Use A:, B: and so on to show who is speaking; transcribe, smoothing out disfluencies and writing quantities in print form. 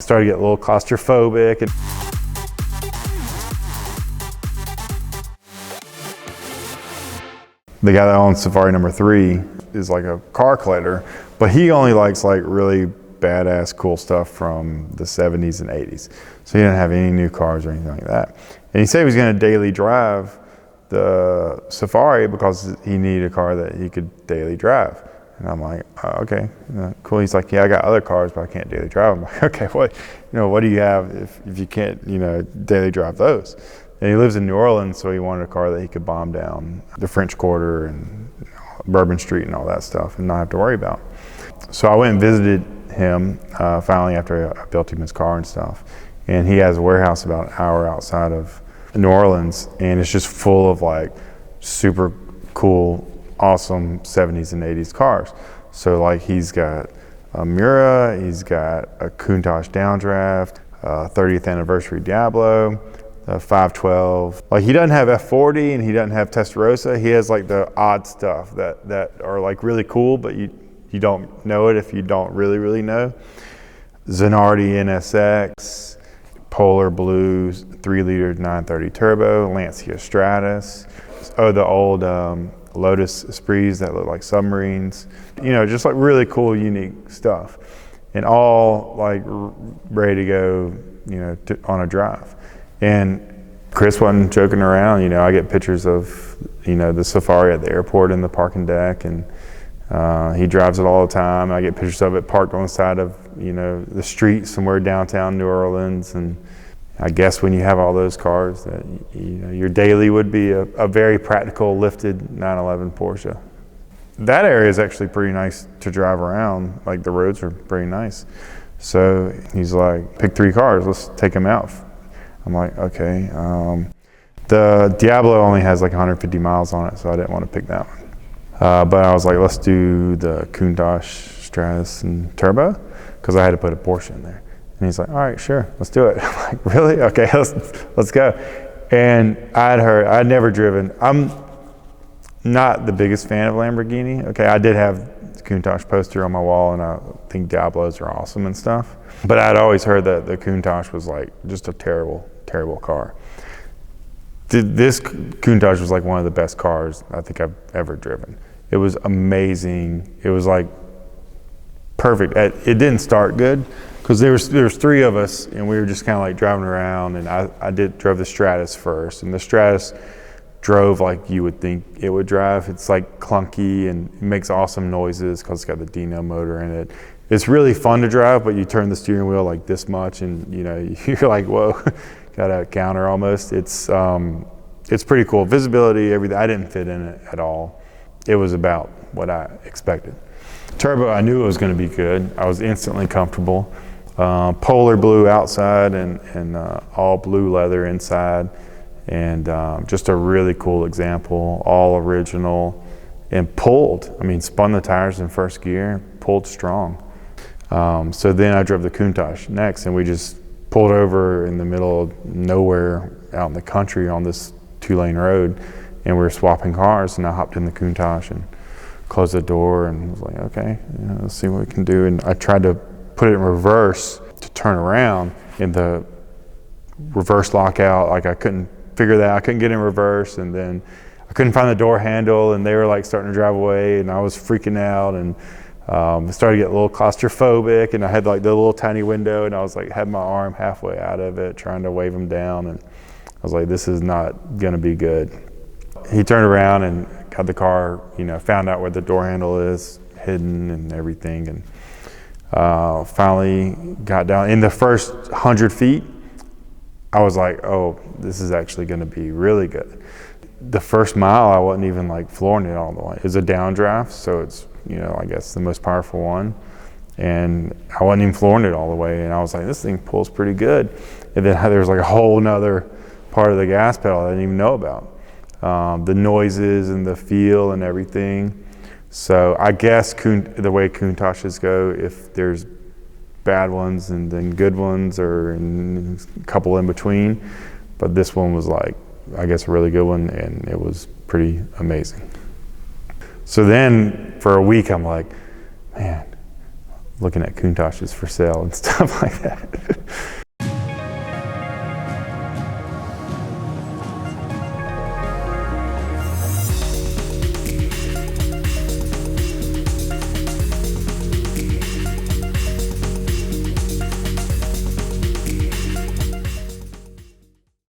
A: Started to get a little claustrophobic. The guy that owns Safari number 3 is like a car collector, but he only likes like really badass cool stuff from the 70s and 80s. So he didn't have any new cars or anything like that. And he said he was going to daily drive the Safari because he needed a car that he could daily drive. And I'm like, okay, cool. He's like, yeah, I got other cars, but I can't daily drive them. I'm like, okay, what do you have if you can't, daily drive those? And he lives in New Orleans, so he wanted a car that he could bomb down the French Quarter and Bourbon Street and all that stuff and not have to worry about. So I went and visited him finally after I built him his car and stuff. And he has a warehouse about an hour outside of New Orleans, and it's just full of like super cool, awesome 70s and 80s cars. So like he's got a Miura, he's got a Countach Downdraft, 30th anniversary Diablo, the 512. Like he doesn't have F40 and he doesn't have Testarossa. He has like the odd stuff that are like really cool, but you don't know it if you don't really know. Zanardi NSX, Polar Blue 3-liter 930 turbo, Lancia Stratos, the old Lotus Esprits that look like submarines, just like really cool, unique stuff, and all like ready to go, on a drive. And Chris wasn't joking around. I get pictures of, the Safari at the airport in the parking deck, and he drives it all the time. I get pictures of it parked on the side of, the street somewhere downtown New Orleans. And I guess when you have all those cars, that your daily would be a very practical lifted 911 Porsche. That area is actually pretty nice to drive around. Like the roads are pretty nice. So he's like, pick 3 cars, let's take them out. I'm like, okay. The Diablo only has like 150 miles on it, so I didn't want to pick that one. But I was like, let's do the Countach Stratos and Turbo, because I had to put a Porsche in there. And he's like, all right, sure, let's do it. I'm like, really? Okay, let's go. And I'd never driven. I'm not the biggest fan of Lamborghini. Okay, I did have the Countach poster on my wall, and I think Diablos are awesome and stuff. But I'd always heard that the Countach was like just a terrible, terrible car. This Countach was like one of the best cars I think I've ever driven. It was amazing. It was like perfect. It didn't start good, because there was 3 of us, and we were just kind of like driving around, and I drove the Stratos first, and the Stratos drove like you would think it would drive. It's like clunky and it makes awesome noises because it's got the Dino motor in it. It's really fun to drive, but you turn the steering wheel like this much, and you're like, whoa, got a counter almost. It's pretty cool. Visibility, everything. I didn't fit in it at all. It was about what I expected. Turbo, I knew it was going to be good. I was instantly comfortable. Polar blue outside and all blue leather inside, and just a really cool example, all original, and pulled. I mean, spun the tires in first gear, pulled strong. So then I drove the Countach next, and we just pulled over in the middle of nowhere out in the country on this 2-lane road, and we were swapping cars, and I hopped in the Countach and closed the door and was like, okay, let's see what we can do. And I tried to put it in reverse to turn around, and the reverse lockout, like I couldn't figure that. I couldn't get in reverse, and then I couldn't find the door handle, and they were like starting to drive away, and I was freaking out, and I started to get a little claustrophobic, and I had like the little tiny window, and I was like, had my arm halfway out of it, trying to wave them down, and I was like, this is not gonna be good. He turned around and got the car, found out where the door handle is hidden and everything, and finally got down. In the first 100 feet, I was like, oh, this is actually gonna be really good. The first mile, I wasn't even like flooring it all the way. It's a downdraft, so it's, I guess the most powerful one. And I wasn't even flooring it all the way. And I was like, this thing pulls pretty good. And then there was like a whole nother part of the gas pedal I didn't even know about. The noises and the feel and everything. So I guess the way Countaches go, if there's bad ones and then good ones, or a couple in between. But this one was like, I guess, a really good one, and it was pretty amazing. So then for a week, I'm like, man, looking at Countach's for sale and stuff like that.